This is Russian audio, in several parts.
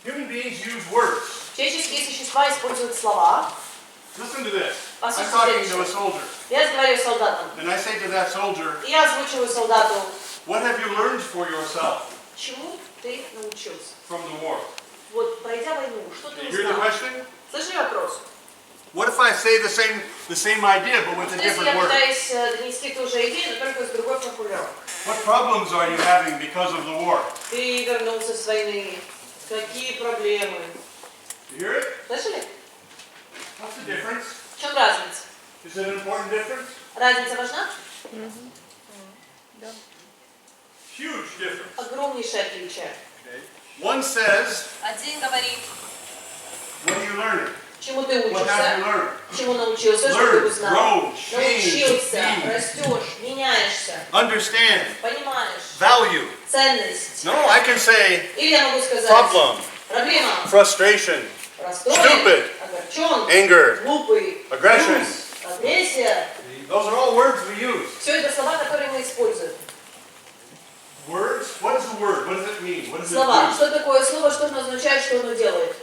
Human beings use words. Человеческие существа используют слова. Listen to this. I'm Послушайте talking to a следующее. soldier. Я разговариваю с солдатом. And I say to that soldier, И я озвучиваю солдату, what have you learned for yourself чему ты научился? from the war? Вот, пройдя войну, что ты You hear the узнал? question? Слышали вопрос? What if I say the same idea but with a Что если я different word? пытаюсь донести ту же идею, но только с другой формулировкой? What problems are you having because of the war? Ты вернулся с войны. Какие проблемы? You hear it? Слышали? What's the difference? В чем разница? Is it an important difference? Разница важна? Huge difference. Огромнейшее отличие. Okay. One says, Один говорит, what are you learning? чему ты What have you учишься, learned? чему научился, что ты Learn, узнал. grow, change, Научился, be, растешь, меняешься, understand, понимаешь, value. ценность. No, I can say Или я могу сказать, problem, проблема, frustration, расстроен, stupid, огорчен, anger, глупый, aggression. груз, агрессия. Those are all words we use. Все это слова, которые мы используем. Words? What is a word? What does it mean? What does it Слова. do? Что такое слово, что оно означает, что оно делает?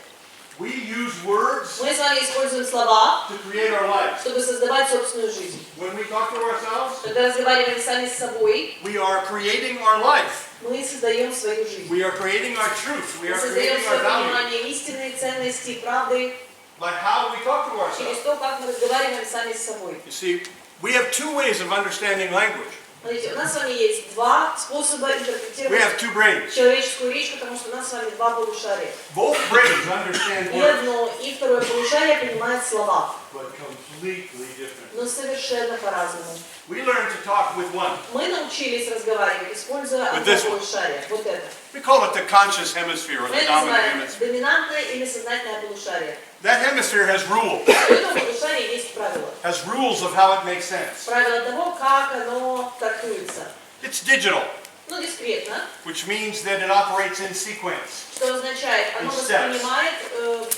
We use words Мы с вами используем слова, to create our lives. чтобы создавать собственную жизнь. When we talk to ourselves, Когда разговариваем сами с собой, we are creating our life. мы создаем свою жизнь. We are creating our truth. We Мы are создаем creating our свое values понимание истины, ценности, правды by how we talk to через ourselves. то, как мы разговариваем сами с собой. You see, we have two ways of understanding language. Смотрите, у нас с вами есть два способа We интерпретировать have two brains. человеческую речь, потому что у нас с вами два полушария. Both brains understand И words, одно, и второе полушарие понимает слова, but completely different. но совершенно по-разному. We learn to talk with one. Мы научились разговаривать, используя With одно this one. полушарие. Вот это. We call it the conscious hemisphere or Мы the это dominant называем hemisphere. доминантное или сознательное полушарие. That hemisphere has rules. У этого полушария есть правила. Has rules of how it makes sense. Правила того, как оно трактуется. It's digital, Ну, дискретно, which means that it operates in sequence, что означает, оно In steps. воспринимает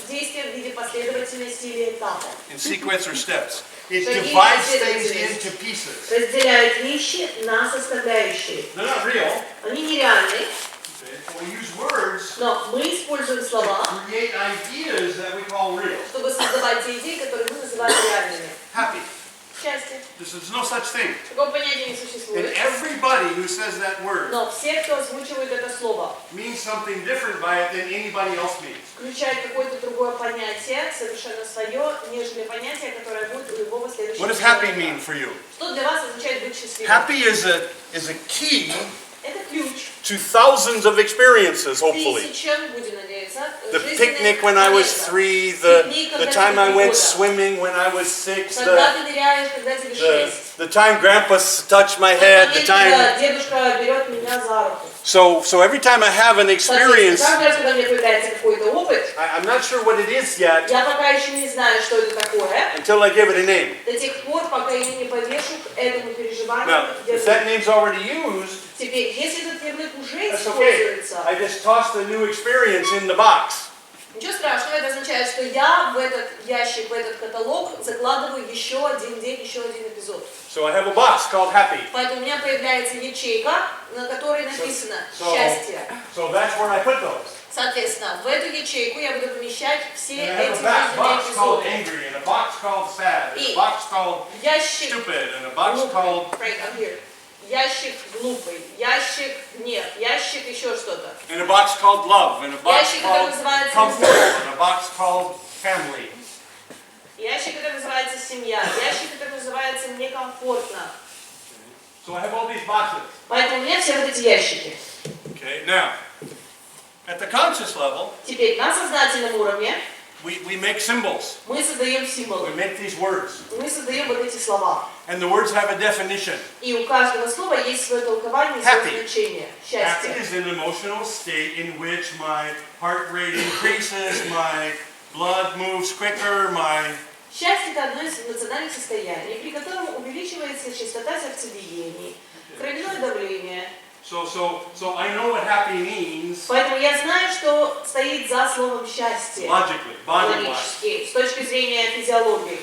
действия в виде последовательности или этапа. in sequence or steps. It Шаги divides things последовательность. into pieces. Разделяют вещи на составляющие. They're not real. Они нереальны, Okay? But we use words но мы используем слова, to create ideas that we call real. чтобы создавать те идеи, которые мы называем реальными. Happy. Счастье. There's no such thing. Такого понятия не And существует. everybody who says that word Но все, кто озвучивает это слово, means something different by it than anybody else means. включает какое-то другое понятие, совершенно свое, нежели понятие, которое будет у любого следующего What does happy человека. mean for you? Что для вас означает быть счастливым? Happy is a key Это ключ. to thousands of experiences, hopefully. Тысячам, будем надеяться, The жизненных picnic when I was моментов. 3, Пикник, the когда time тебе I 3 went года. swimming when I was 6, Когда ты ныряешь, когда тебе 6. the time Grandpa touched my head, the time. Когда дедушка берет меня за руку. So every time I have an experience, Каждый раз, когда мне появляется какой-то опыт, I'm not sure what it is yet я пока еще не знаю, что это такое, until I give it a name. до тех пор, пока я не повешу к этому переживанию. Now, if that name's already used, Теперь, если этот ярлык уже that's okay. используется, I just tossed the new experience in the box. ничего страшного, это означает, что я в этот ящик, в этот каталог закладываю еще один день, еще один эпизод. So I have a box called happy. Поэтому у меня появляется ячейка, на которой написано «Счастье». So that's where I put those. Соответственно, в эту ячейку я буду помещать все And I have эти a box жизненные called эпизоды. angry, and a box called sad, and a И box called ящик stupid, and a box called Фрэнк, I'm here. Ящик глупый, ящик гнев, ящик еще что-то. and a box called love, and a box Ящик, который called называется comfort, любовь. and a box called family. Ящик, который называется семья, ящик, который называется некомфортно. So I have all these boxes. Поэтому у меня все вот эти ящики. Okay, now, at the conscious level, Теперь на сознательном уровне we make symbols. мы создаем We символы, make these words. мы создаем вот эти слова. And the words have a definition. И у каждого слова есть свое толкование, Happy. свое значение. Happy Счастье. is an emotional state in which my heart rate increases, my blood moves quicker, my Счастье – это одно из эмоциональных состояний, при котором увеличивается частота сердцебиений, кровяное давление. So I know what happy means Поэтому я знаю, что стоит за словом «счастье» logically, body-wise. логически, с точки зрения физиологии.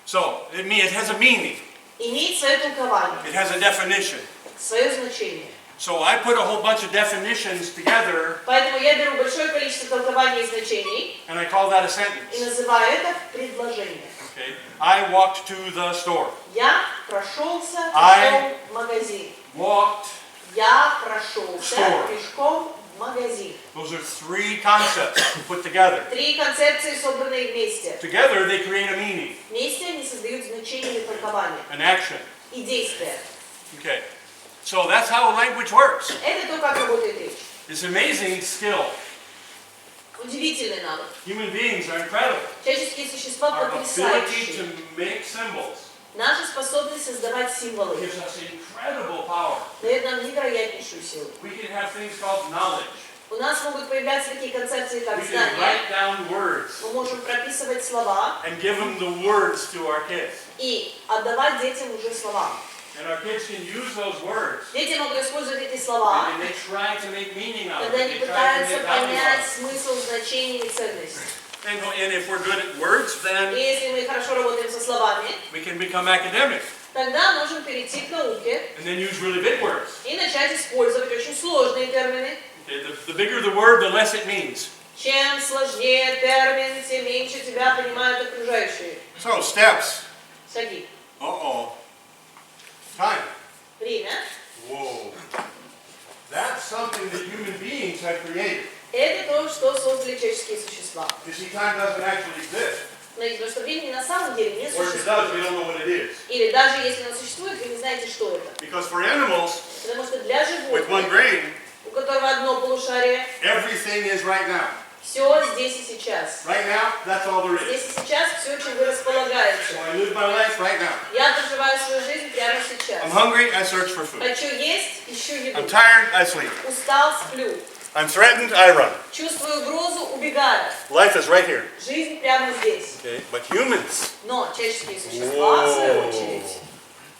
So it has a meaning. Имеет свое толкование, It has a definition. свое значение. So I put a whole bunch of definitions together, Поэтому я беру большое количество толкований и значений and I call that a и sentence. называю это предложение. Okay. I walked to the store. Я прошелся I пешком в магазин. Walked. Я прошелся Store. пешком в магазин. Those are three concepts put together. Три концепции, собранные вместе. Together they create a meaning, Вместе они создают значение и толкование. an action. И действие. Okay. So that's how language works. Это то, как работает речь. It's amazing skill. Удивительный навык. Human beings are incredible. Человеческие существа Our ability потрясающие. to make symbols Наша способность создавать символы gives us incredible power. дает нам невероятнейшую силу. We can have things called knowledge. У нас могут появляться такие концепции, как We can знания. write down words Мы можем прописывать слова and give them the words to our kids. и отдавать детям уже слова. And our kids can use those words. Дети могут использовать эти слова, And they try to make meaning out of когда it. они They try to пытаются make value понять out of смысл, значение и ценность. it. And if we're good at words, И then если мы хорошо работаем со словами, we can become academic тогда можем перейти к науке and then use really big words. и начать использовать очень сложные термины. Okay, the bigger the word, the less it means. Чем сложнее термин, тем меньше тебя понимают окружающие. So, steps. Шаги. Uh-oh. Time. Время. Whoa. That's something that human beings have created. Это то, что создали человеческие существа. You see, time doesn't actually exist. Знаете, потому что времени на самом деле не Or if it существует. does, we don't know what it is. Или даже если оно существует, вы не знаете, что это. Because for animals Потому что для with one животных, brain, у которого одно полушарие, everything is right now. все здесь и сейчас. Right now, that's all there is. Здесь и сейчас все, чем вы располагаете. So I live my life right now. Я проживаю свою жизнь прямо сейчас. I'm hungry, I search for food. Хочу есть, ищу еду. I'm tired, I sleep. Устал, сплю. I'm threatened, I run. Чувствую угрозу, убегаю. Life is right here. Жизнь прямо здесь. Okay? But humans, Но человеческие существа, в свою очередь,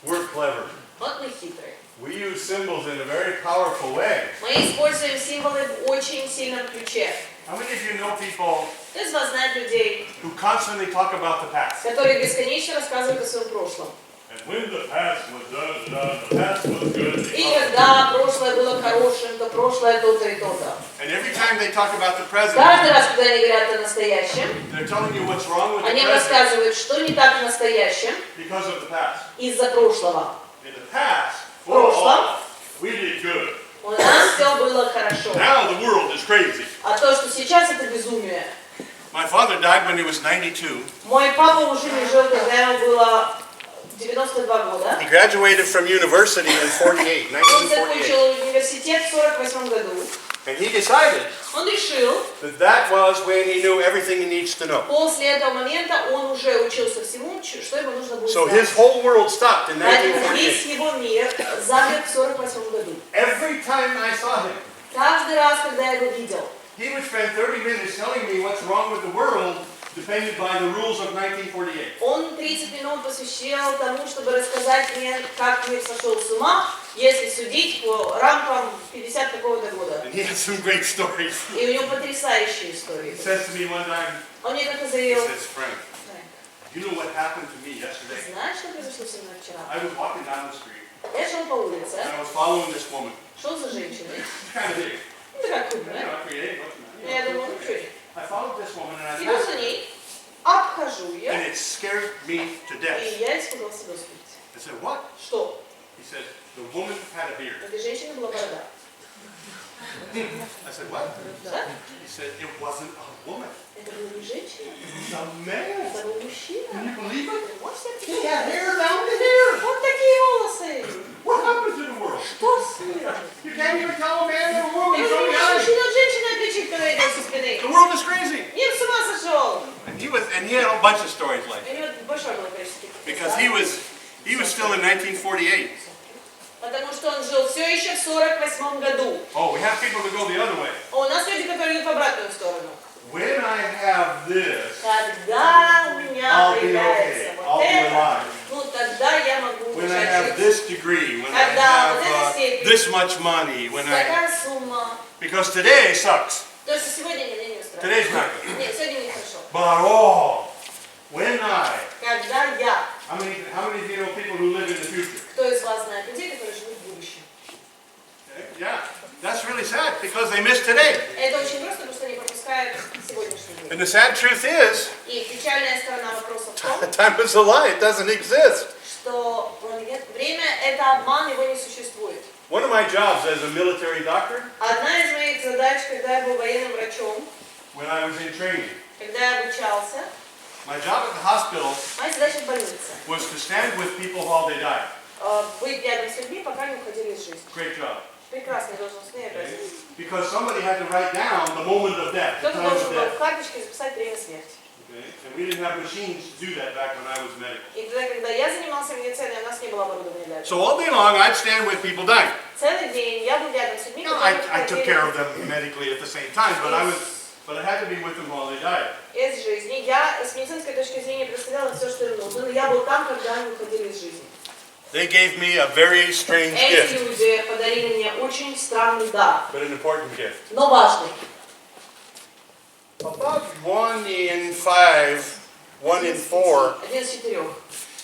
we're clever. вот мы хитрые. We use symbols in a very powerful way. Мы используем символы в очень сильном ключе. How many of you know people Кто из вас знает людей, who constantly talk about the past? которые бесконечно рассказывают о своем прошлом? And when the past was done, the past was good. И когда прошлое было хорошим, то прошлое то-то и то-то. And every time they talk about the present, Каждый раз, когда они говорят о настоящем, they're telling you what's wrong with the они present рассказывают, что не так в настоящем because of the past. из-за прошлого. In the past, Прошлом we did good. у нас все было хорошо. Now the world is crazy. А то, что сейчас, это безумие. My father died when he was 92. Мой папа уже не жил, когда ему было 92 года. He graduated from university in 48, Он 1948. закончил университет в 48 году. And he decided Он решил, that that was when he knew everything he needs to know. после этого момента он уже учился всему, что ему нужно было So знать. his whole world stopped in Поэтому 1948. весь его мир замер в 48 году. Every time I saw him, Каждый раз, когда я его видел, he would spend 30 minutes telling me what's wrong with the world, depended by the rules of 1948. он 30 минут посвящал тому, чтобы рассказать мне, как мир сошел с ума, если судить по рамкам 50 такого-то года. And he had some great stories. И у него потрясающие истории. He says to me one time, Он мне как-то he заявил, says, Frank, you know what happened to me yesterday? знаешь, что произошло со мной вчера? I was walking down the street, Я шел по улице, and I was following this woman. шел за женщиной, She's kind of big. ну такая You крупная. know, creative, Я думаю, ну что, I followed this woman, and I иду passed за her, ней, обхожу ее, and it scared me to death. и я испугался до смерти. I said, what? Что? He said, the woman had a beard. У этой женщины была борода. I said, what? Да? He said, it wasn't a woman. Это была не женщина, It was a man. это был Can мужчина. you believe it? Ты можешь себе He представить? had hair down to here. Вот такие волосы. What happened to the world? Что с миром? You can't even tell a man from a woman Я from не the могу eye. мужчину от женщины отличить, когда идет со спины. The world is crazy. Мир с ума сошел. And he had a bunch of stories like У него большое было количество таких because историй. he was still in 1948. Потому что он жил все еще в 48 году. Oh, we have people to go the other way. А у нас люди, которые идут в обратную сторону. When I have this, Когда у меня I'll be появляется okay. вот I'll be это, alive. ну тогда я могу When I начать have жить. this degree, when I Когда вот have эта степень, this much money, when I такая сумма. because today sucks. То, что сегодня меня не устраивает. Today's not good. Нет, сегодня не хорошо. But when I, Когда я, how many of you know people who live in the future? кто из вас знает людей, которые живут в будущем? Okay? That's really sad because they missed today. Это очень просто, потому что они пропускают сегодняшний день. And the sad truth is, И печальная сторона вопроса в том, time is a lie. It doesn't exist. что время – это обман, его не существует. One of my jobs as a military doctor, Одна из моих задач, когда я был военным врачом, when I was in training, когда я обучался, my job at the hospital моя задача в больнице was to stand with people while they died. быть рядом с людьми, пока не уходили из жизни. Great job. Прекрасные должностные Okay? обязанности. Because somebody had to write down the moment of death, the Кто-то time должен of был в death. карточке записать время смерти. Okay? And we didn't have machines to do that back when I was medical. И тогда, когда я занимался медициной, у нас не было оборудования для этого. So all day long, I'd stand with people dying. Целый день я был рядом с людьми, You know, которые I took care of уходили them medically at the same time, but I had to be with them while they died. из жизни. Я с медицинской точки зрения представляла все, что им нужно, но я был там, когда они уходили из жизни. They gave me a very strange Эти gift, люди подарили мне очень странный дар, but an important gift. но важный. About 1 in 5, 1 in 4 Один из 4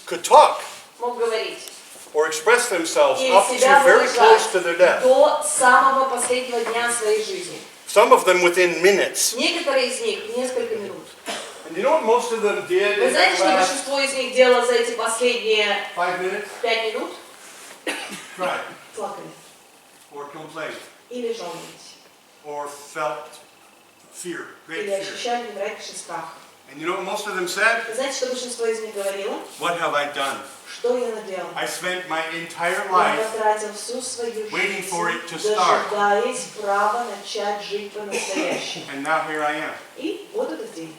could talk мог говорить or express themselves и up to себя very close выражать to their death. до самого последнего дня своей жизни. Some of them within minutes. Некоторые из них несколько минут. And you know what most of them did Вы in знаете, that что last большинство из них делало за эти последние 5 minutes? 5 минут? Cried, Плакали or complained, или жаловались, or felt fear, great или fear. ощущали невероятнейший страх. And you know what most of them said? Вы знаете, что большинство из них говорило? What have I done? Что я наделал? I spent my entire Я life потратил всю свою waiting for it жизнь, to start. дожидаясь права начать жить по-настоящему. And now here I am. И вот этот день.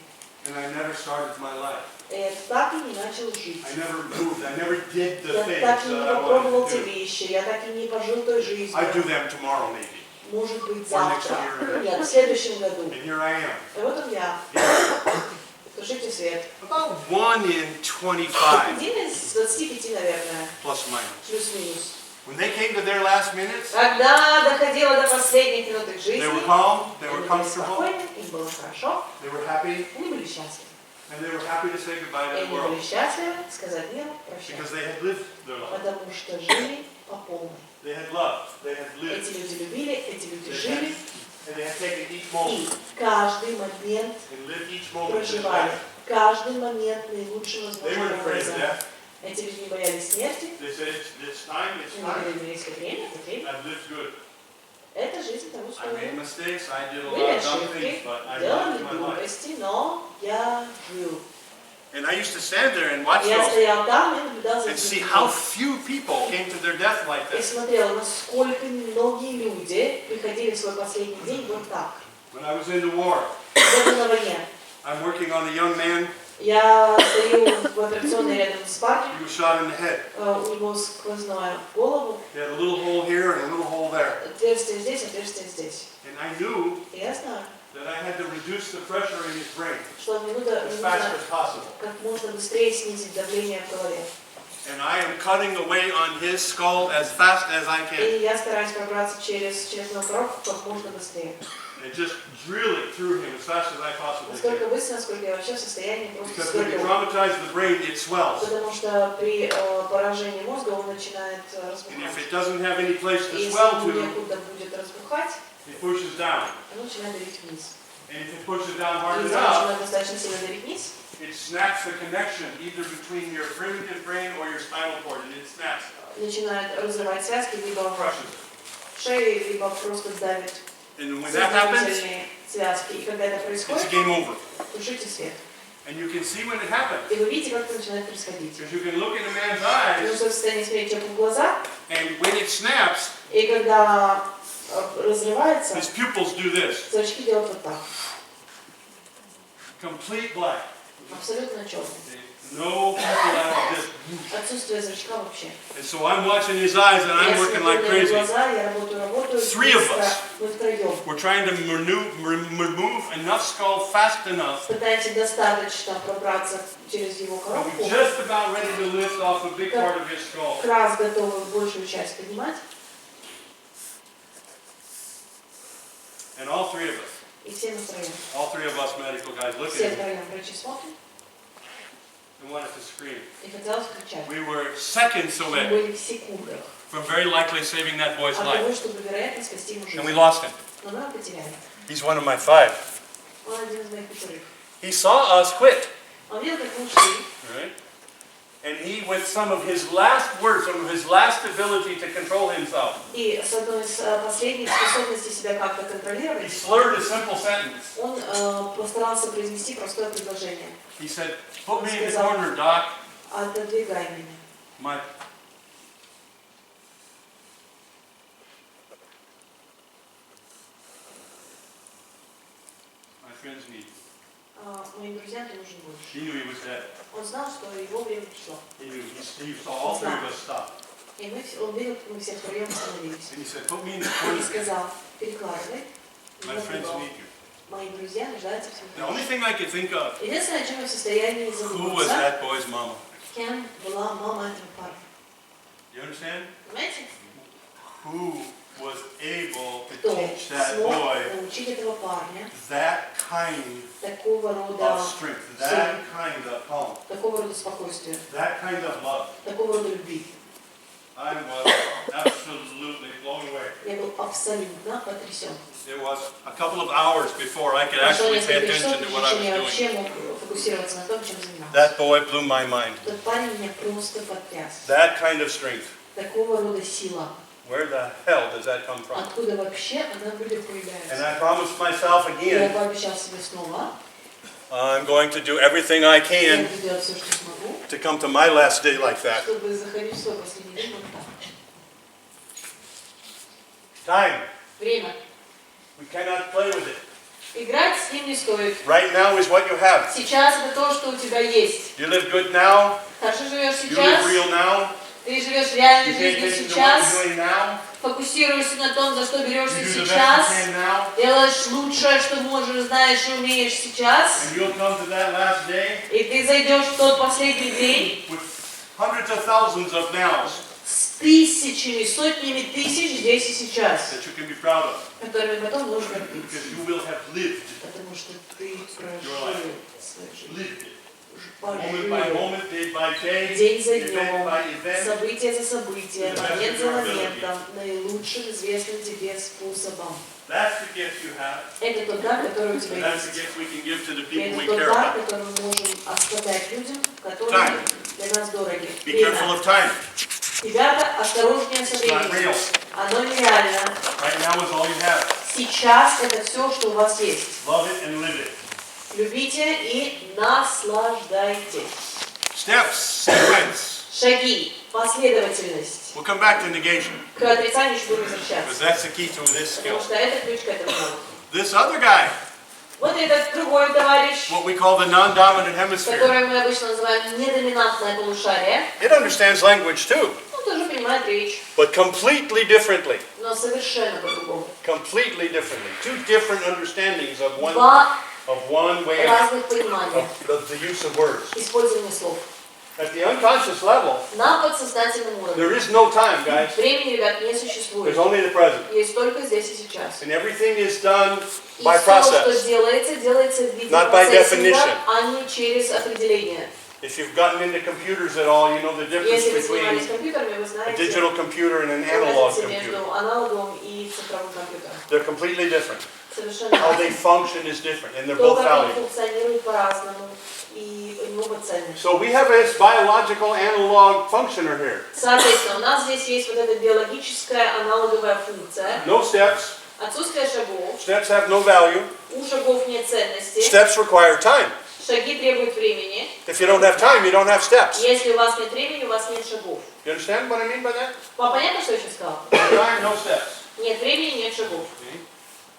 And I never started my life. Я так и не начал жить. I never moved. I never did the Я things так и не that I попробовал wanted те to do. вещи, я так и не пожил той жизнью. I do them tomorrow maybe. Может быть, Or next завтра. year. Нет, в следующем году. And here I am. И вот он я. Тушите свет. About 1 in 25, Один из 25, наверное, plus or minus. плюс-минус. When they came to their last minutes, Когда доходило до последних минут их жизни, they were calm, they were они были comfortable, спокойны, им было хорошо, they were happy, они были счастливы. and they were happy to say goodbye И to the они были world счастливы сказать миру прощай. because they had lived their life. Потому что жили по полной. They had loved, they had lived, Эти люди любили, эти люди they had, жили, and they had taken each и moment каждый момент and lived each moment to the проживали. best. Каждый момент наилучшим They weren't возможным afraid of образом. death. Эти люди не боялись смерти, They said, it's time, it's они time. говорили, есть время, это время. I've lived good. Это жизнь того, I что made mistakes, I did a были lot of dumb ошибки, things, but I делали lived my life. глупости, но я жил. And I used to stand there and watch Я those стоял там и наблюдал за and see этим. how few people came to their death like И this. смотрел, насколько многие люди приходили в свой последний день вот так. When I was in the war, Я был на войне. I'm working on a young man Я стою в операционной рядом с парнем, who was shot in the head. у него сквозное в голову, He had a little hole here and a little hole there. отверстие здесь, отверстие здесь. And I knew И я знаю, that I had to reduce the pressure in his brain что мне нужно as fast as possible. как можно быстрее снизить давление в голове. And I am cutting away on his skull as fast as I can. И я стараюсь пробраться через черепную коробку как можно быстрее. And just drill it through him as fast as I possibly Насколько can. быстро, насколько я вообще в состоянии просто Because when you сколько. traumatize the brain, it swells. Потому что при поражении мозга он начинает And if разбухать. it doesn't have any place И to если swell ему to, некуда будет разбухать, it pushes down. оно начинает давить вниз. And if it pushes down hard Если enough, начинает достаточно сильно давить вниз, it snaps the connection either between your primitive brain or your spinal cord, and it snaps, начинает разрывать связки, либо crushes it. в шее, либо просто давит And when that happens, соединительные связки. И когда это it's происходит, game over. тушите свет. And you can see when it happens. И вы видите, как это начинает происходить. Because you can look in a man's Потому eyes, что в состоянии смотреть человеку в глаза, and when it snaps, и когда разрывается, his pupils do this. зрачки делают вот так. Complete black. Абсолютно черный. No pupil at all. Just. Отсутствие зрачка вообще. And so I'm watching his eyes, and I'm Я working смотрю like на его crazy. глаза, я работаю. Three of us. Мы втроем. We're trying to remove enough skull fast enough. Пытаемся достаточно пробраться через его We're коробку. just about ready to lift off a big part of his skull. Как раз готовы большую часть поднимать. And all three of us, И все мы втроем. all three of us medical guys, look Все at him втроем врачи смотрят. and wanted to scream. И хотелось кричать. We were seconds Мы away были в секундах from very likely saving that boy's от того, life. чтобы, вероятно, спасти ему And we жизнь. lost him. Но мы его потеряли. He's one of my 5. Он один из моих 5. He saw us quit. Он видел, как мы ушли. Right? And he, with some of his last words, some of his last ability to control himself, И с одной из последних способностей себя как-то he контролировать, slurred a simple sentence. он постарался произнести простое предложение. He said, "Put me in the corner, Doc. Отодвигай меня. My friends need you." Моим друзьям ты нужен больше. He knew he was dead. Он знал, что его время пришло. He knew. He saw all 3 of us stop. И он видел, как мы все втроем остановились. And he said, "Put me in the И corner. сказал, перекладывай. My friends need you." Мои друзья нуждаются в The тебе. only thing I could think of, Единственное, о чем я в состоянии who was задуматься, that boy's mama? кем была мама этого парня. You understand? Понимаете? Who was able to Кто teach that смог boy научить этого парня that kind такого рода of strength, that kind of calm, такого рода спокойствия, that kind of love? такого рода любви. I was absolutely blown away. Я был абсолютно потрясен. It was a couple of hours before I could Прошло actually pay несколько часов, attention to what I прежде чем я was doing. вообще мог фокусироваться на том, чем занимался. That boy blew my mind. Тот парень меня просто потряс. That kind of strength. Такого рода сила. Where the hell does that come from? Откуда вообще она в людях And появляется? I promised myself Я again, пообещал себе снова, I'm going to do everything I я can буду делать все, что смогу, to come to my last day like that. чтобы заходить в свой последний день вот так. Time. Время. We cannot play with it. Играть с ним не стоит. Right now is what you have. Сейчас это то, что у тебя есть. You live good now. Хорошо живешь You live сейчас, real now. ты живешь You реальной pay жизнью attention to what сейчас, you're doing now. фокусируешься на том, за что You берешься do the best сейчас, you can now. делаешь лучшее, что можешь, знаешь и умеешь сейчас, And you'll come to that last day и ты зайдешь в тот последний день with hundreds of thousands of nows с тысячами, сотнями тысяч здесь и сейчас, that you can be proud of. которыми потом можешь гордиться, Because you will have lived потому что ты прожил свою жизнь. it. Пожил. Moment by moment, day by day, День за event днем, by event. событие за событием, To the best момент of за your моментом, наилучшим известным тебе способом. That's the gift you have. Это тот дар, который у тебя That's the есть. gift we can give to the И people we это тот care дар, about. который мы можем оставлять людям, которые Time. для нас дороги. Be careful of time. Ребята, осторожнее со It's not временем. real. Оно нереально. Right now is all you have. Сейчас это все, что у вас есть. Love it and live it. Любите и наслаждайтесь. Steps, sequence. Шаги, последовательность. We'll come back to negation К отрицанию еще будем because возвращаться. that's the key to this skill. Потому что это ключ к этому. This other guy, Вот этот другой товарищ, what we call the non-dominant hemisphere, который мы обычно называем недоминантное полушарие, it understands language too, он тоже понимает речь, but completely differently. но совершенно по-другому. Completely differently. Two different understandings of Два one way разных понимания of the use of words. использования слов. At the unconscious level, На подсознательном уровне. there is no time, guys. Времени, ребят, не существует. There's only the present. Есть только здесь и сейчас. And everything is done И by все, что process. делается, делается в виде Not by процессинга, definition. а не через определение. If you've gotten into computers at all, you know the difference Если вы занимались between компьютерами, вы a знаете digital computer and an analog разницу computer. между аналоговым и цифровым компьютером. They're completely different. Совершенно How they разные. function is different, and they're То, both как они valuable. функционируют по-разному, и они оба ценны. So we have this biological analog functioner here. Соответственно, у нас здесь есть вот эта биологическая аналоговая функция. No steps. Отсутствие шагов. Steps have no value. У шагов нет ценности. Steps require time. Шаги требуют времени. If you don't have time, you don't have steps. Если у вас нет времени, у вас нет шагов. You understand what I mean by that? Вам понятно, что я сейчас сказал? Time, no steps. Нет времени, нет шагов.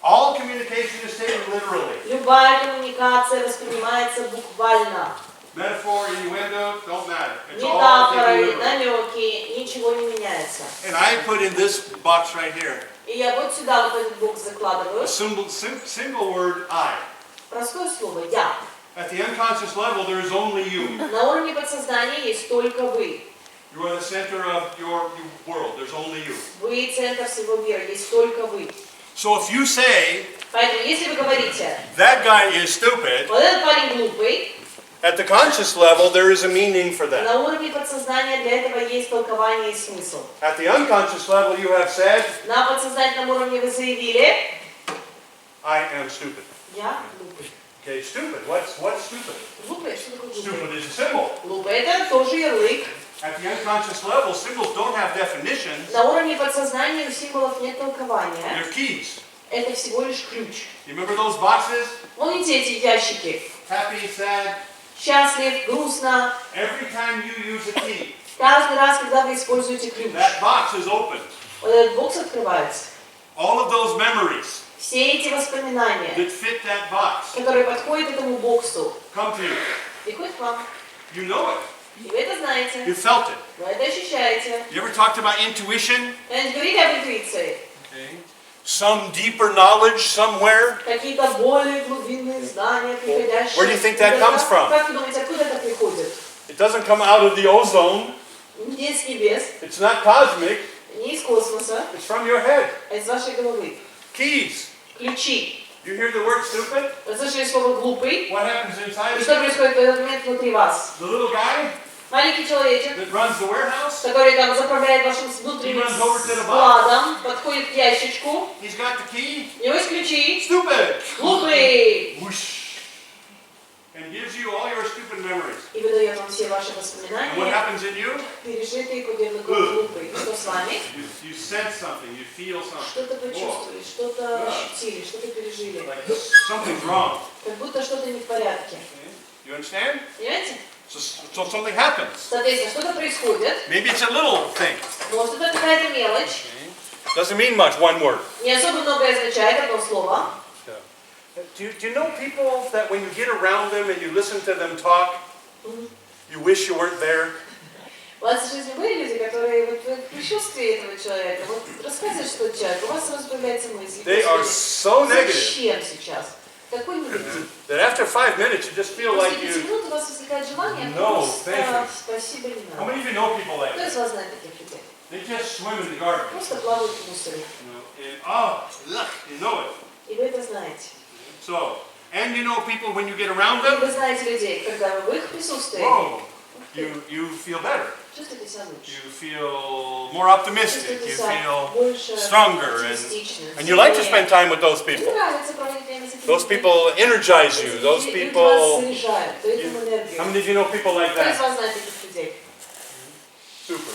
All communication is taken literally. Любая коммуникация воспринимается буквально. Metaphor, innuendo, don't matter. It's all taken Метафоры, literally. намеки, ничего не меняется. And I put in this box right here И я вот сюда вот этот бокс закладываю. a single word I. Простое слово «я». At the unconscious level, there is only you. На уровне подсознания есть только вы. You are the center of your world. There's only you. Вы центр всего мира, есть только вы. So if you say Поэтому, если вы говорите, that guy is stupid, вот этот парень глупый, At the conscious level, there is a meaning for that. На уровне подсознания для этого есть толкование и смысл. At the unconscious level, you have said, На подсознательном уровне вы заявили, I am stupid. я глупый. Okay, stupid. What's stupid? Глупый, что такое глупый? Stupid is a symbol. Глупый это тоже ярлык. At the unconscious level, symbols don't have definitions. На уровне подсознания у символов нет толкования. They're keys. Это всего лишь ключ. You remember those boxes? Помните эти ящики? Happy, sad. Счастлив, грустно. Every time you use a key, Каждый раз, когда вы используете ключ, that box is open. вот этот бокс открывается. All of those memories Все эти воспоминания, that fit that box которые подходят к этому боксу, come to you. приходят к вам. You know it. И вы это знаете. You felt it. Вы это ощущаете. You ever talked about intuition? Когда говорили об интуиции, Okay. Some deeper knowledge somewhere? какие-то более глубинные знания, приходящие. Where do you think that comes from? Как вы думаете, откуда это приходит? It doesn't come out of the ozone. Не с небес, It's not cosmic. не из космоса, It's from your head. а из вашей головы. Keys. Ключи. You hear the word stupid? Вы слышали слово «глупый»? What happens inside И of что you? происходит в этот момент внутри вас? The little guy Маленький человечек, that runs the warehouse, который там заправляет вашим внутренним складом, подходит к ящичку, he's got the key. у него есть ключи, Stupid. глупый, Whoosh. And gives you all your stupid memories. и выдает вам все ваши And what воспоминания, happens in you? пережитые под ярлыком глупый. И что с вами? You sense something, you feel something. Что-то почувствовали, что-то ощутили, что-то пережили. Like something's wrong. Как будто что-то не в порядке. You understand? Понимаете? So something happens. Соответственно, что-то происходит. Maybe it's a little thing. Может, это какая-то мелочь. Doesn't mean much, one word. Не особо многое означает одно слово. Do you know people that when you get around them and you listen to them talk, you wish you weren't there? У вас в жизни были люди, которые вот в присутствии этого человека, вот рассказываешь, что человек, у вас сразу появляется мысль. They are so negative Зачем сейчас? Какой негатив? that after 5 minutes you just feel После like 5 you. минут у вас возникает желание No, просто thank you. спасибо не How надо. many of you know people like Кто из that? вас знает таких людей? They just swim in the garbage. Просто плавают в мусоре. You know it. И вы это знаете. So, and you know people when you get around И вы them, знаете людей, когда вы в их присутствии, whoa, you feel better. чувствуете себя лучше. You feel more optimistic. Чувствуете You себя feel больше stronger, оптимистичным. and you like to spend time with those Мне people. нравится проводить время с этими Those людьми. people energize you. Those Люди вас people. заряжают, дают им энергию. How many of you know people like Кто из that? вас знает таких людей? Super.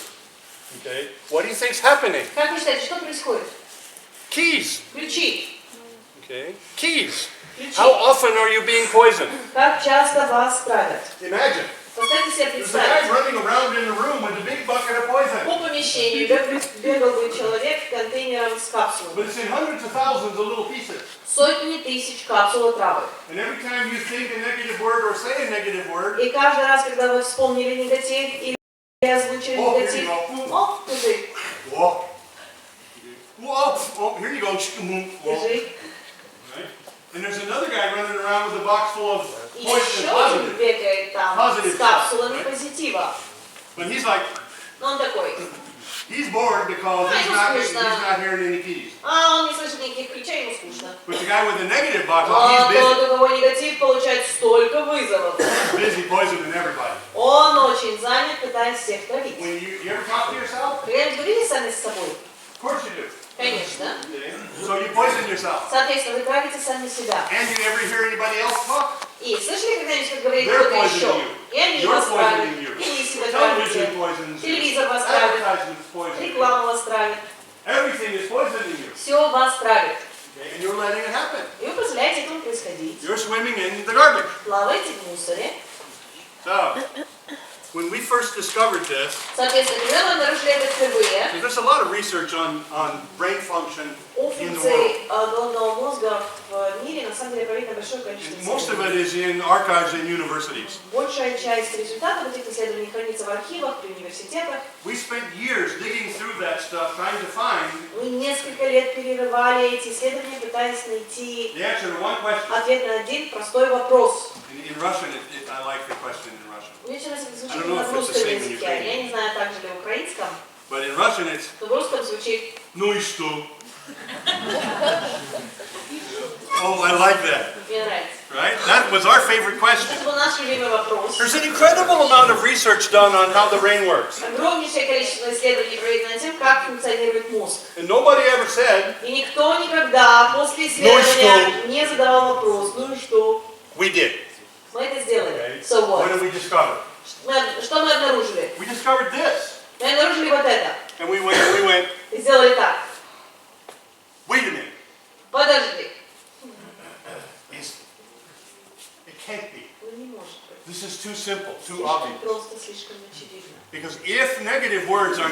Okay. What do you think's happening? Как вы считаете, что происходит? Keys. Ключи. Okay. Keys. Ключи. How often are you being poisoned? Как часто вас травят? Imagine. Поставьте себе There's a guy представить. running around in the room with a big bucket of poison. По помещению бегал бы человек с контейнером с капсулами. But it's in hundreds of thousands of little pieces. Сотни тысяч капсул отравы. And every time you think a negative word or say a negative word, И каждый раз, когда вы вспомнили негатив или озвучили негатив, о, держи, whoa. Whoa. Here you go. Whoa. держи. Right? And there's another guy running around with a box full of И poison еще and один positive. бегает там Positive с капсулами stuff, right? позитива. But he's like, Но он такой, he's bored because he's not hearing any keys. он не слышит никаких ключей, ему скучно. But the guy with the negative box, А he's тот, у кого негатив, получает столько вызовов. busy poisoning everybody. Он очень занят, пытаясь всех травить. When you ever talk to yourself? Когда говорили сами с собой? Of course you do. Конечно. Okay. So you poison yourself. Соответственно, вы травите сами себя. And you ever hear anybody else talk? И слышали когда-нибудь, как говорит They're кто-то еще? poisoning you. И они You're вас травят. poisoning you. И вы себя Television травите. poisons you. Телевизор вас травит. Advertisements poison you. Реклама вас травит. Everything is poisoning you. Все вас травит. Okay. And you're letting it happen. И вы позволяете этому происходить. You're swimming in the garbage. Плаваете в мусоре. So, when we first discovered this, Соответственно, когда мы обнаружили это впервые, there's a lot of research on brain function о in the world. функции головного мозга в мире на самом деле проведено большое количество And most of исследований. it is in archives in universities. Большая часть результатов этих исследований хранится в архивах, при университетах. We spent years digging through that stuff, trying to find Мы несколько лет перерывали эти исследования, пытаясь найти the answer to one question. ответ на один простой вопрос. In Russian, I like the question in Russian. Мне очень нравится, как I звучит don't know на if it's the русском same in языке. Ukrainian. Я не знаю, так же ли в украинском, But in Russian, it's но в русском звучит ну и что? Oh, I like that, «мне нравится». right? That was our favorite question. Это был наш любимый вопрос. There's an incredible amount of research done on how the brain works. Огромнейшее количество исследований проведено тем, как функционирует мозг. And nobody ever said, И никто никогда после исследования не задавал вопрос, ну и что? we did. Мы это сделали. Okay. So What what? did we discover? Что мы обнаружили? We discovered this. Мы обнаружили вот это. And we went, И сделали так. wait a minute. Подожди. It can't be. Ну не может быть. This is too simple, too Слишком obvious. просто, слишком очевидно. Because if negative words are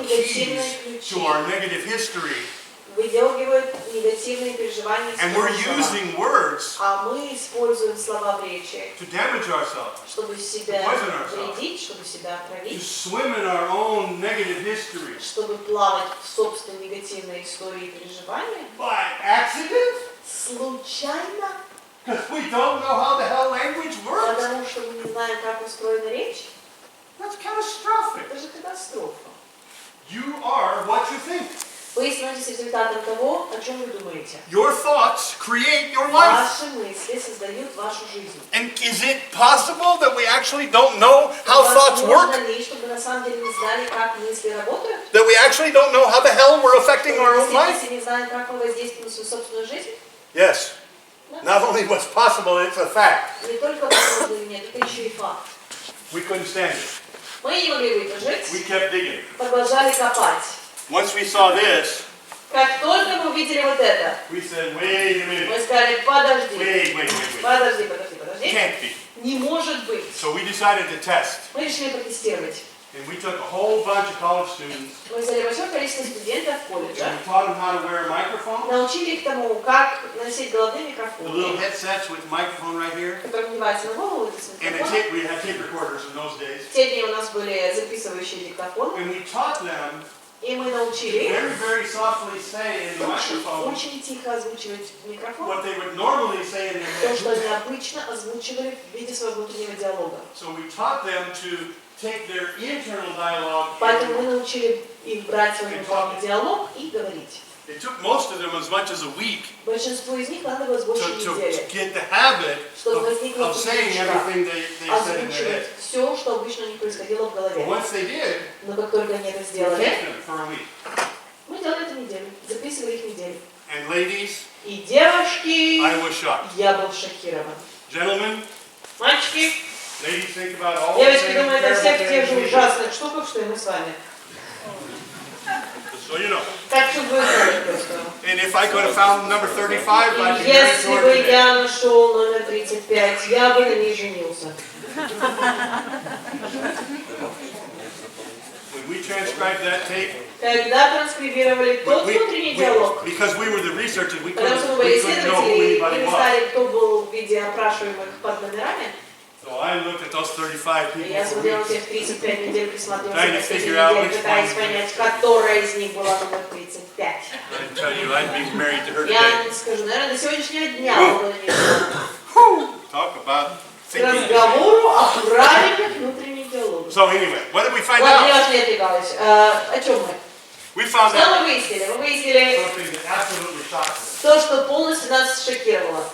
keys to our negative history, Выдергивают негативные переживания из and we're прошлого. using words А мы используем слова в речи, to damage ourselves, чтобы себя вредить, чтобы себя to отравить, swim in our own negative history, чтобы плавать в собственной негативной истории и переживания, by accident, случайно, because we don't know how the hell language works, потому что мы не знаем, как устроена речь, that's catastrophic. это же катастрофа. You are what you think. Вы становитесь результатом того, о чем вы думаете. Your thoughts create your life. Ваши мысли создают вашу жизнь. And is it possible that we actually don't know how thoughts work? Возможно ли, чтобы на самом деле не знали, как мысли работают? That we actually don't know how the hell we're affecting our own life? Если не знаем, как мы воздействуем на свою собственную жизнь? Yes. Not only what's possible, it's a fact. Не только возможно или нет, это еще и факт. We couldn't stand it. Мы не могли выдержать, We kept digging. продолжали копать. Once we saw this, Как только мы увидели вот это, we said, wait a minute. мы сказали, подожди, Wait. подожди. Can't be. Не может быть. So we decided to test. Мы решили протестировать. And we took a whole bunch of college students Мы взяли большое количество студентов and колледжа, we taught them how to wear a microphone, научили их тому, как носить головные the little микрофоны, headsets with the microphone right here. которые надеваются на голову, это с And микрофоном. we had tape recorders in those days. В те дни у нас были записывающие диктофоны, And we taught them и мы научили их very softly say in the microphone очень тихо озвучивать в микрофон what they would normally say in their то, head. что они обычно озвучивали в виде своего внутреннего диалога. So we taught them to take their internal dialogue Поэтому мы научили их брать свой внутренний диалог и говорить. It took most of them as much as a week Большинству из них понадобилось больше to недели, get the habit чтобы возникла of saying привычка everything they said in their озвучивать head. все, что обычно у них происходило в But голове. once they did, Но как только они это we сделали, taped them for a week. мы делали это неделю, записывали их неделю. And ladies, И девушки, I was shocked. я был шокирован. Gentlemen, Мальчики, ladies, think about all the девочки things, думают о terrible всех тех things же we did. ужасных штуках, что и мы с вами. Just so you know. Так, чтобы вы знали просто. And if I could have found number 35, I'd be И very если short бы today. я нашел номер 35, я бы на ней женился. When we transcribed that tape, Когда транскрибировали тот внутренний диалог, because we were the researchers, we потому что мы couldn't были know who исследователи и anybody не was. знали, кто был в виде опрашиваемых под номерами, So I looked at those 35 и people я for смотрела weeks. тех 35 недель, присматривалась Trying to на эти figure out недели, which пытаясь one. понять, которая из них была номер 35. I tell you, I'd be married to her Я today. скажу, наверное, до сегодняшнего дня было Talk about thinking. разговору о правильных внутренних диалогах. So anyway, what did we find Ладно, я out? уже не отвлекалась. О чем мы? We found Что out мы выяснили? Мы выяснили something that absolutely shocked us. то, что полностью нас шокировало.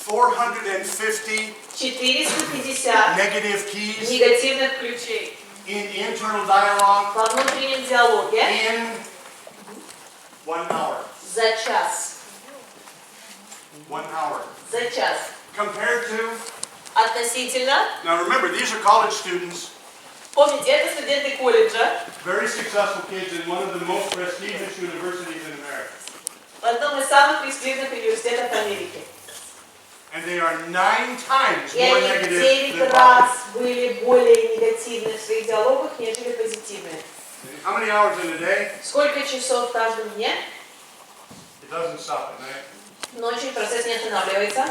$450 450 negative keys негативных ключей in internal dialogue во внутреннем диалоге in 1 hour. за час. 1 hour. За час. Compared to, Относительно, now remember, these are college students, помните, это студенты колледжа very successful kids in one of the most prestigious universities in America. в одном из самых престижных университетов Америки. And they are 9 times И more они negative в 9 than раз positive. были более негативны в своих диалогах, нежели позитивные. How many hours in a day? Сколько часов в каждом дне? It doesn't stop at night. Ночью процесс не останавливается.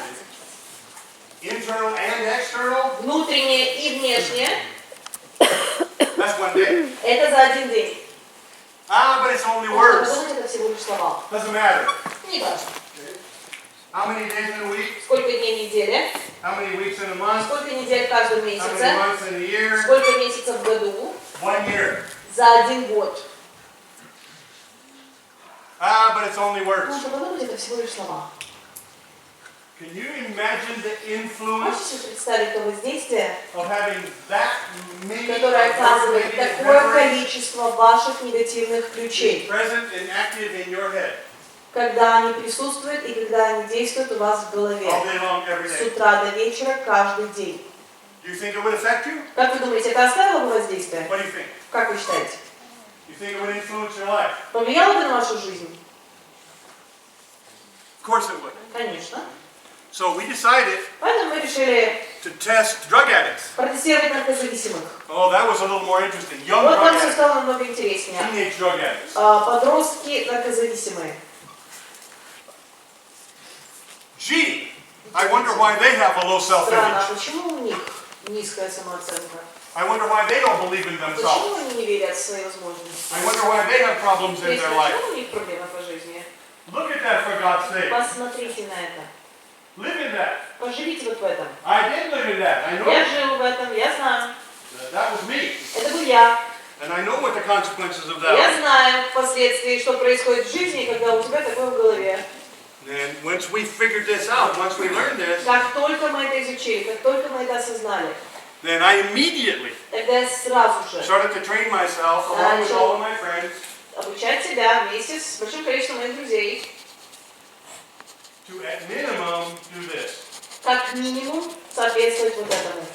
Internal and external, Внутреннее и внешнее that's 1 day. это за один день. Ah, but it's only Можно words. подумать, это всего лишь слова. Doesn't matter. Не важно. How many days in a week? Сколько дней в неделе? How many weeks in a month? Сколько недель в каждом How many месяце? months in a year? Сколько месяцев в году? 1 year. За 1 год. But it's only words. Можно подумать, это всего лишь слова. Can you imagine the influence Можете себе представить то воздействие, of having that many которое оказывает negative такое memories количество ваших негативных ключей, present and active in your head когда они присутствуют и когда они действуют у вас в голове all day long, every с day? утра до вечера, каждый день? Do you think it would affect you? Как вы думаете, это оставило бы воздействие? What do you think? Как вы считаете? You think it would influence your life? Повлияло бы на вашу жизнь? Of course it would. Конечно. So we decided Поэтому мы решили to test drug addicts. протестировать наркозависимых. Oh, that was a little more interesting. Young Вот drug там все addicts, стало намного интереснее. teenage drug addicts. Подростки наркозависимые. Gee, I wonder why they have a low Странно, self-image. почему у них низкая самооценка? I wonder why they don't believe in themselves. Почему они не верят в свои возможности? I wonder why they have problems in their life. Почему у них проблемы по жизни? Look at that, for God's sake. Посмотрите на это. Live in that. Поживите вот в этом. I did live in that. I know Я жил в этом, я знаю. that was me. Это был я. And I know what the consequences of that Я are. знаю впоследствии, что происходит в жизни, когда у тебя такое в голове. And once we figured this out, once we learned this, Как только мы это изучили, как только мы это осознали, then I immediately тогда я сразу же started to train myself along with all of my friends обучать себя вместе с большим количеством моих друзей, to at minimum do this. как минимум соответствовать вот этому.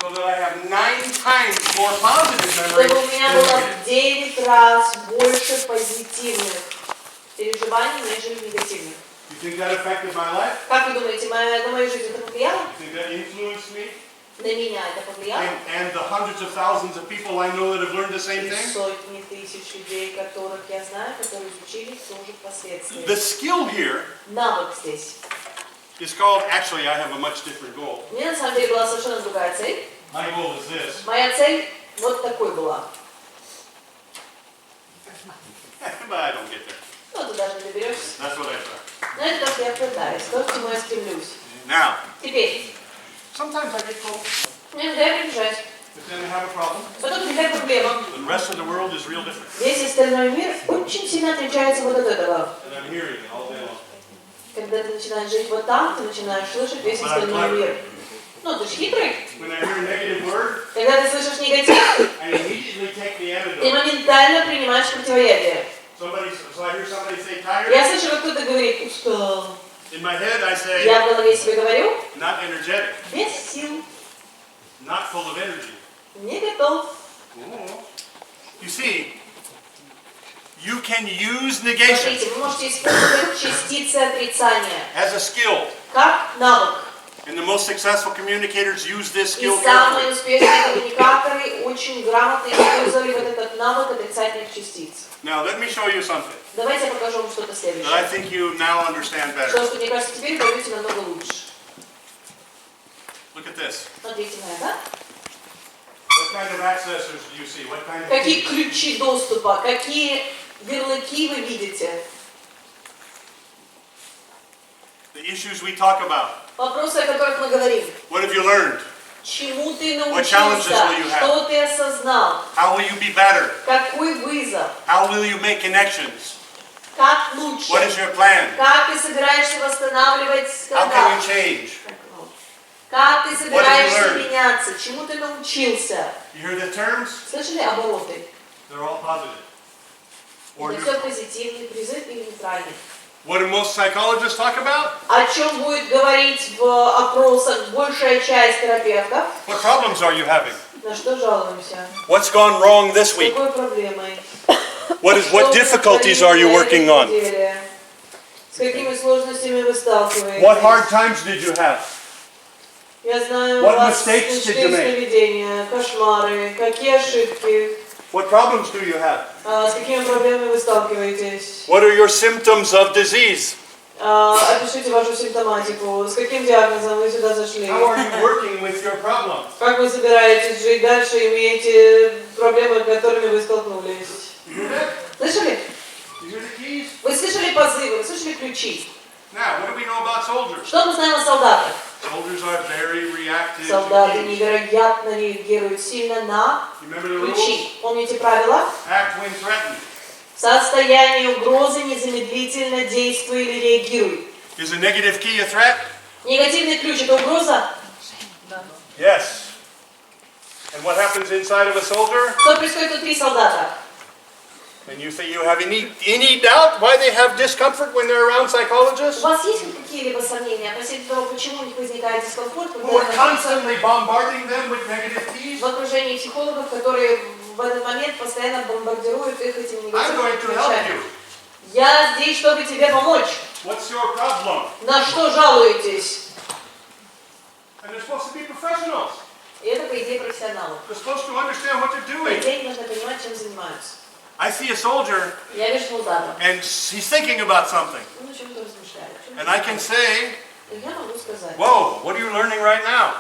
So that I have 9 times more positive memories Чтобы у меня than было negative. в 9 раз больше позитивных переживаний, нежели негативных. You think that affected my life? Как вы думаете, на мою жизнь это повлияло? You think that influenced me? На меня это повлияло? And the hundreds of thousands of people I know that have learned the same И thing? сотни тысяч людей, которых я знаю, которые изучили тоже впоследствии. The skill here Навык здесь. is called, actually I have a much different goal. У меня на самом деле была совершенно другая цель. My goal is this. Моя цель вот такой была. But I don't get there. Ну, ты даже не доберешься. That's what I thought. Но это то, что я пытаюсь, то, к чему я стремлюсь. Now, Теперь, sometimes I get cold, иногда я приближаюсь. but then I have a problem. Потом возникает проблема. The rest of the world is real different. Весь остальной мир очень сильно отличается вот от этого. And I'm hearing it all day long. Когда ты начинаешь жить вот там, ты начинаешь слышать весь остальной мир. Ну, ты же хитрый. When I hear a negative word, Когда ты слышишь негатив, I immediately take the ты antidote. моментально принимаешь противоядие. So I hear somebody say tired. Я слышу, как кто-то говорит, устал. In my head I say, Я в голове себе говорю, not energetic, без сил, not full of energy. не готов. You see, you can use negation Смотрите, вы можете использовать частицы отрицания as a skill. как навык. And the most successful communicators use this И skill самые carefully. успешные коммуникаторы очень грамотно использовали вот этот навык отрицательных частиц. Now let me show you something Давайте я покажу вам что-то that I следующее. think you now understand better. Что, мне кажется, теперь вы поймете намного лучше. Look at this. Смотрите на это. What kind of accessors do you see? What kind of Какие keys? ключи доступа, какие ярлыки вы видите? The issues we talk about. Вопросы, о которых мы говорим. What have you learned? Чему ты What challenges научился? will you have? Что ты осознал? How will you be better? Какой вызов? How will you make connections? Как лучше? What is your plan? Как ты собираешься восстанавливать How can скандал? you change? Как ты собираешься learned? меняться? Чему ты научился? You hear the terms? Слышали обороты? They're all positive. Or Это все neutral. позитивный призыв или нейтральный. What do most psychologists talk about? О чем будет говорить в опросах большая часть терапевтов? What problems are you having? На что жалуемся? What's gone wrong this С week? какой проблемой? What difficulties are you working on? С какими сложностями вы сталкиваетесь? What hard times did you have? Я знаю, What у вас mistakes did you make? сновидения, кошмары, какие ошибки, What problems do you have? с какими проблемами вы сталкиваетесь. What are your symptoms of disease? Опишите вашу симптоматику, с каким диагнозом вы сюда зашли. How are you working with your problems? Как вы собираетесь жить дальше, имеете проблемы, с которыми вы столкнулись. You hear that? Слышали? You hear the keys? Вы слышали позывы, вы слышали ключи. Now, what do we know about soldiers? Что мы знаем о солдатах? Soldiers are very reactive. Солдаты to невероятно реагируют сильно на Remember the rules? ключи. Помните правила? Act when threatened. В состоянии угрозы незамедлительно действуй или реагируй. Is a negative key a threat? Негативный ключ – это угроза? Yes. And what happens inside of a soldier? Что происходит внутри солдата? And you think you have any doubt why they have discomfort when they're around У psychologists? вас есть какие-либо сомнения относительно того, почему у них возникает дискомфорт, когда Who are они находятся constantly bombarding them with negative keys? в окружении психологов, которые в этот момент постоянно бомбардируют их этими I'm going негативными to help ключами? you. Я здесь, чтобы тебе помочь. What's your problem? На что жалуетесь? And they're supposed to be professionals. И это, по идее, профессионалы. They're supposed to understand what they're По doing. идее, они должны понимать, чем занимаются. I see a soldier Я вижу солдата. and he's thinking about something. Он о чем-то размышляет. And I can say, И я могу сказать, whoa, what are you learning right now?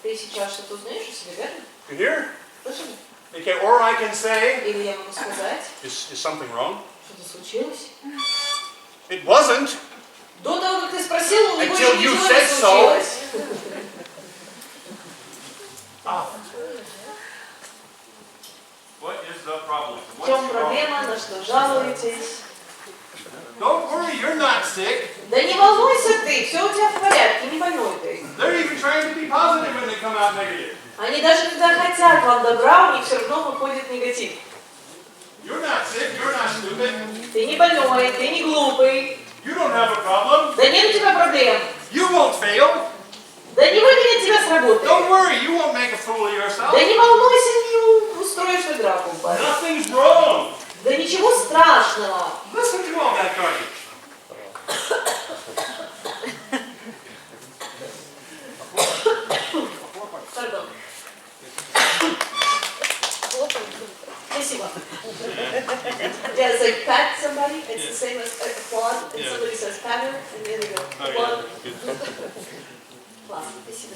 ты сейчас что-то узнаешь о себе, верно? You hear? Слышали? Okay, or I can say, Или я могу сказать, is something wrong? что-то случилось. It wasn't. До того, как ты спросил, у него Until еще you ничего said не so. случилось. What is the problem? В чем проблема, на что жалуетесь? Don't worry, you're not sick. Да не волнуйся ты, все у тебя в порядке, не больной ты. They're even trying to be positive when they come out negative. Они даже когда хотят вам добра, у них все равно выходит негатив. You're not sick, you're not stupid. Ты не больной, ты не глупый. You don't have a problem. Да нет у тебя проблем. You won't fail. Да не выгонят тебя с работы. Don't worry, you won't make a fool of yourself. Да не волнуйся, не устроишь ты драку, парень. Nothing's wrong. Да ничего страшного. Listen to all that garbage. Пардон. Спасибо. There's like pat somebody, it's the same as applaud, and somebody says patter, and then they go applaud. Классно, спасибо.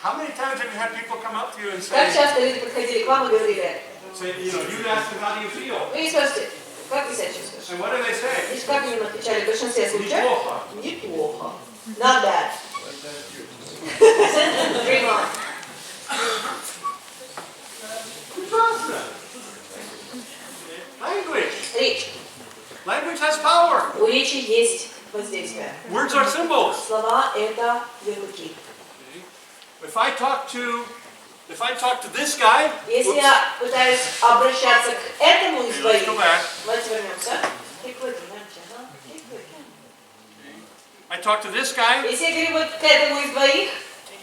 How many times have you had people come up to you and Как say, часто люди подходили к вам и говорили, you ask them how do you feel? вы не скажете, как вы себя чувствуете? And what do they say? И как они им отвечали в большинстве случаев? Неплохо. Неплохо. Not bad. Dream on. Прекрасно. Language. Речь. Language has power. У речи есть воздействие. Words are symbols. Слова – это ярлыки. If I talk to this guy, Если я пытаюсь обращаться к этому из let's двоих, go back. давайте вернемся. I talk to this guy. Если я говорю вот к этому из двоих,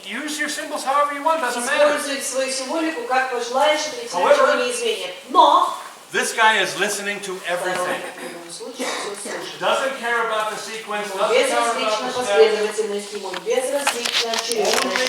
Use your symbols however you want. Doesn't matter. используй свою символику, как пожелаешь, это ничего However, не изменит. Но This guy is listening to второй, everything. в любом случае, все слушает. Doesn't care about the sequence. Ему Doesn't care безразлична about the steps. последовательность, ему безразлична очередность.